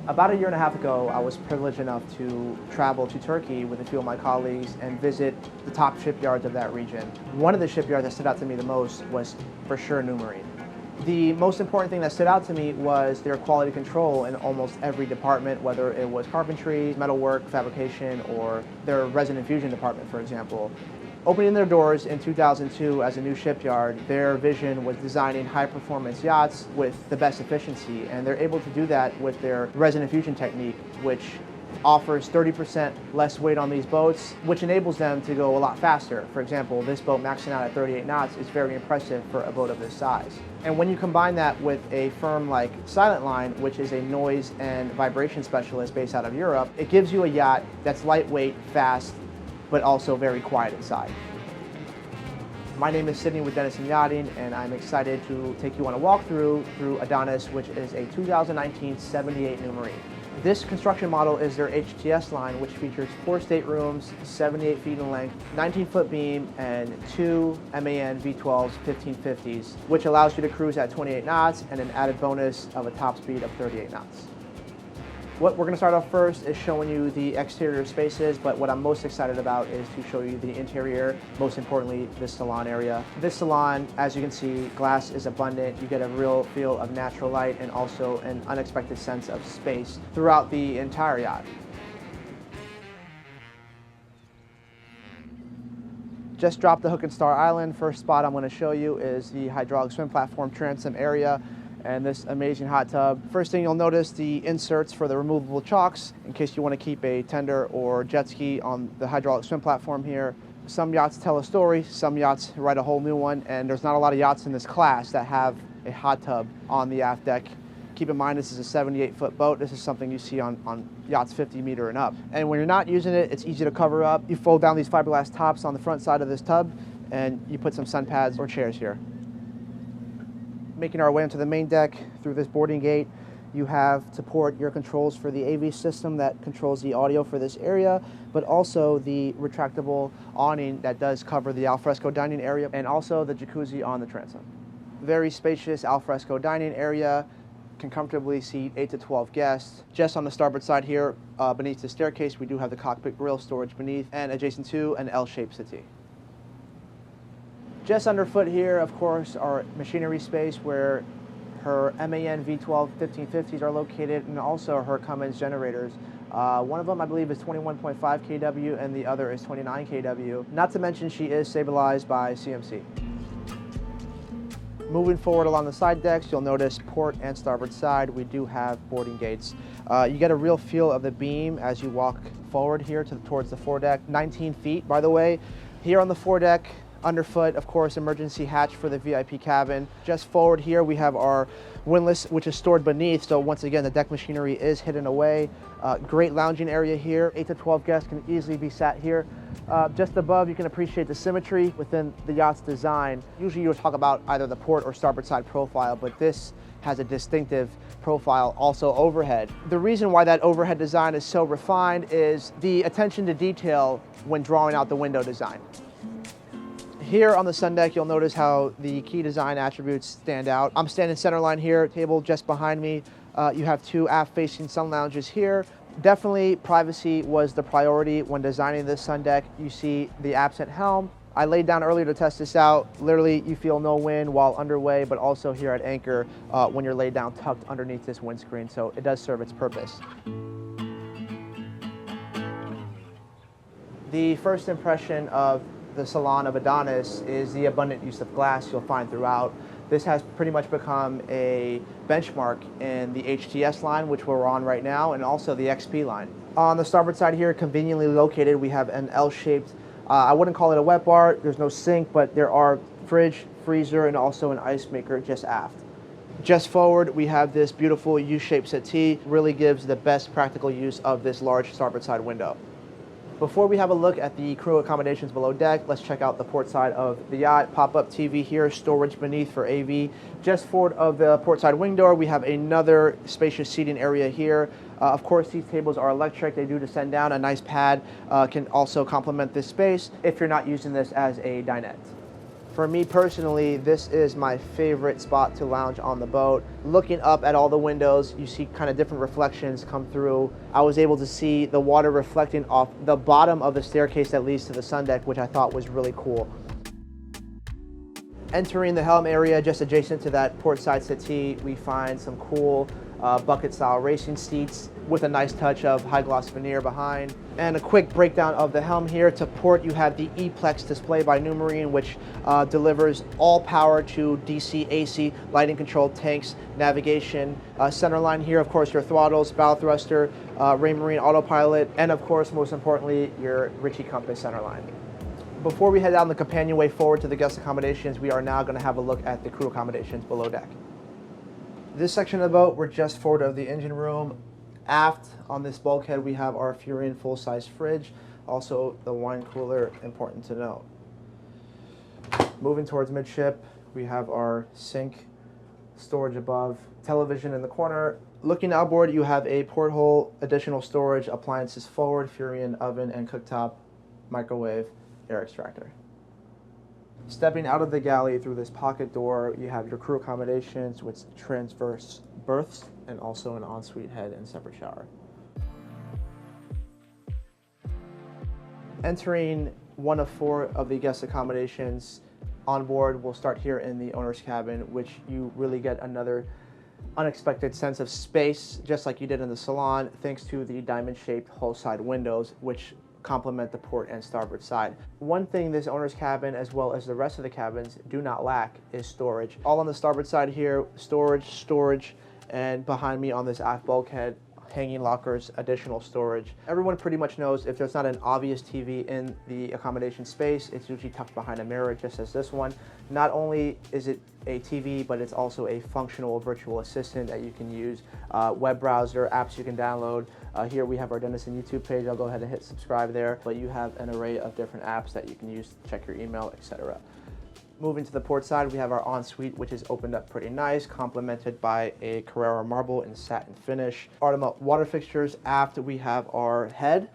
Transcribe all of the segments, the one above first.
About a year and a half ago, I was privileged enough to travel to Turkey with a few of my colleagues and visit the top shipyards of that region. One of the shipyards that stood out to me the most was for sure Numarine. The most important thing that stood out to me was their quality control in almost every department, whether it was carpentry, metalwork, fabrication, or their resin infusion department, for example. Opening their doors in 2002 as a new shipyard, their vision was designing high-performance yachts with the best efficiency, and they're able to do that with their resin infusion technique, which offers 30% less weight on these boats, which enables them to go a lot faster. For example, this boat maxing out at 38 knots is very impressive for a boat of this size. And when you combine that with a firm like Centerline, which is a noise and vibration specialist based out of Europe, it gives you a yacht that's lightweight, fast, but also very quiet inside. My name is Sidney with Denison Yachting, and I'm excited to take you on a walkthrough through ADONIS, which is a 2019 78 Numarine. This construction model is their HTS line, which features 4 staterooms, 78 feet in length, 19-foot beam, and 2 MAN V12s 1550s, which allows you to cruise at 28 knots and an added bonus of a top speed of 38 knots. What we're going to start off first is showing you the exterior spaces, but what I'm most excited about is to show you the interior, most importantly, this salon area. This salon, as you can see, glass is abundant. You get a real feel of natural light and also an unexpected sense of space throughout the entire yacht. Just dropped the Hook and Star Island. First spot I'm going to show you is the hydraulic swim platform transom area and this amazing hot tub. First thing you'll notice, the inserts for the removable chocks in case you want to keep a tender or jet ski on the hydraulic swim platform here. Some yachts tell a story, some yachts write a whole new one, and there's not a lot of yachts in this class that have a hot tub on the aft deck. Keep in mind this is a 78-foot boat. This is something you see on yachts 50 meter and up. And when you're not using it, it's easy to cover up. You fold down these fiberglass tops on the front side of this tub and you put some sun pads or chairs here. Making our way onto the main deck through this boarding gate, you have to port your controls for the AV system that controls the audio for this area, but also the retractable awning that does cover the alfresco dining area and also the jacuzzi on the transom. Very spacious alfresco dining area, can comfortably seat 8 to 12 guests. Just on the starboard side here, beneath the staircase, we do have the cockpit grill storage beneath and adjacent to an L-shaped settee. Just underfoot here, of course, our machinery space where her MAN V12 1550s are located and also her Cummins generators. One of them, I believe, is 21.5 kW and the other is 29 kW. Not to mention she is stabilized by CMC. Moving forward along the side decks, you'll notice port and starboard side, we do have boarding gates. You get a real feel of the beam as you walk forward here towards the foredeck. 19 feet, by the way. Here on the foredeck, underfoot, of course, emergency hatch for the VIP cabin. Just forward here, we have our windlass, which is stored beneath. So once again, the deck machinery is hidden away. Great lounging area here. 8 to 12 guests can easily be sat here. Just above, you can appreciate the symmetry within the yacht's design. Usually you'll talk about either the port or starboard side profile, but this has a distinctive profile also overhead. The reason why that overhead design is so refined is the attention to detail when drawing out the window design. Here on the Sundeck, you'll notice how the key design attributes stand out. I'm standing centerline here, table just behind me. You have 2 aft-facing sun lounges here. Definitely privacy was the priority when designing this Sundeck. You see the absent helm. I laid down earlier to test this out. Literally, you feel no wind while underway, but also here at anchor when you're laid down tucked underneath this windscreen, so it does serve its purpose. The first impression of the Salon of Adonis is the abundant use of glass you'll find throughout. This has pretty much become a benchmark in the HTS line, which we're on right now, and also the XP line. On the starboard side here, conveniently located, we have an L-shaped, I wouldn't call it a wet bar, there's no sink, but there are fridge, freezer, and also an ice maker just aft. Just forward, we have this beautiful U-shaped settee, really gives the best practical use of this large starboard side window. Before we have a look at the crew accommodations below deck, let's check out the port side of the yacht. Pop-up TV here, storage beneath for AV. Just forward of the port side wing door, we have another spacious seating area here. Of course, these tables are electric. They do descend down. A nice pad can also complement this space if you're not using this as a dinette. For me personally, this is my favorite spot to lounge on the boat. Looking up at all the windows, you see kind of different reflections come through. I was able to see the water reflecting off the bottom of the staircase that leads to the sun deck, which I thought was really cool. Entering the Helm area, just adjacent to that port side settee, we find some cool bucket style racing seats with a nice touch of high gloss veneer behind. And a quick breakdown of the Helm here. To port, you have the E-Plex display by Numarine, which delivers all power to DC, AC, lighting control, tanks, navigation. Centerline here, of course, your throttles, bow thruster, Raymarine autopilot, and of course, most importantly, your Ritchie compass centerline. Before we head down the companionway forward to the guest accommodations, we are now going to have a look at the crew accommodations below deck. This section of the boat, we're just forward of the engine room. Aft on this bulkhead, we have our Furion full-size fridge, also the wine cooler, important to note. Moving towards midship, we have our sink, storage above, television in the corner. Looking outboard, you have a porthole, additional storage, appliances forward, Furion oven and cooktop, microwave, air extractor. Stepping out of the galley through this pocket door, you have your crew accommodations with transverse berths and also an ensuite head and separate shower. Entering one of 4 of the guest accommodations on board, we'll start here in the owner's cabin, which you really get another unexpected sense of space, just like you did in the Salon, thanks to the diamond-shaped hull side windows, which complement the port and starboard side. One thing this owner's cabin, as well as the rest of the cabins, do not lack is storage. All on the starboard side here, storage, and behind me on this aft bulkhead, hanging lockers, additional storage. Everyone pretty much knows if there's not an obvious TV in the accommodation space, it's usually tucked behind a mirror, just as this one. Not only is it a TV, but it's also a functional virtual assistant that you can use, web browser, apps you can download. Here we have our Denison YouTube page. I'll go ahead and hit subscribe there, but you have an array of different apps that you can use to check your email, etc. Moving to the port side, we have our ensuite, which is opened up pretty nice, complemented by a Carrara marble in satin finish. Artima water fixtures. Aft, we have our head,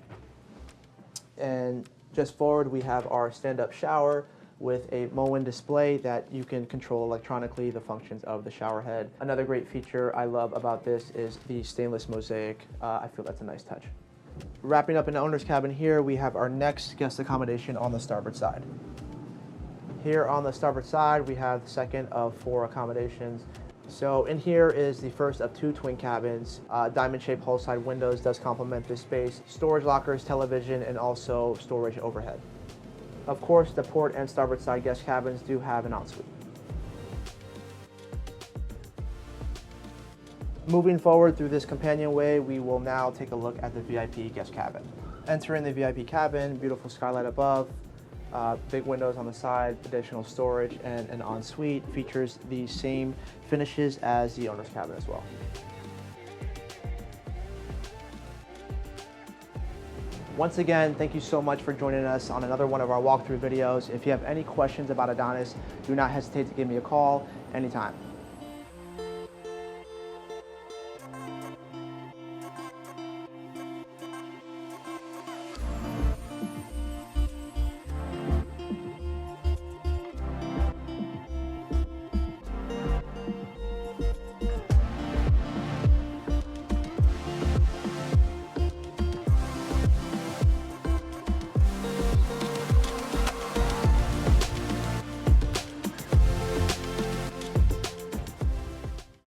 and just forward, we have our stand-up shower with a Moen display that you can control electronically the functions of the shower head. Another great feature I love about this is the stainless mosaic. I feel that's a nice touch. Wrapping up in the owner's cabin here, we have our next guest accommodation on the starboard side. Here on the starboard side, we have the second of 4 accommodations. So in here is the first of 2 twin cabins. Diamond-shaped hull side windows does complement this space. Storage lockers, television, and also storage overhead. Of course, the port and starboard side guest cabins do have an ensuite. Moving forward through this companionway, we will now take a look at the VIP guest cabin. Entering the VIP cabin, beautiful skylight above, big windows on the side, additional storage, and an ensuite. Features the same finishes as the owner's cabin as well. Once again, thank you so much for joining us on another one of our walkthrough videos. If you have any questions about Adonis, do not hesitate to give me a call anytime.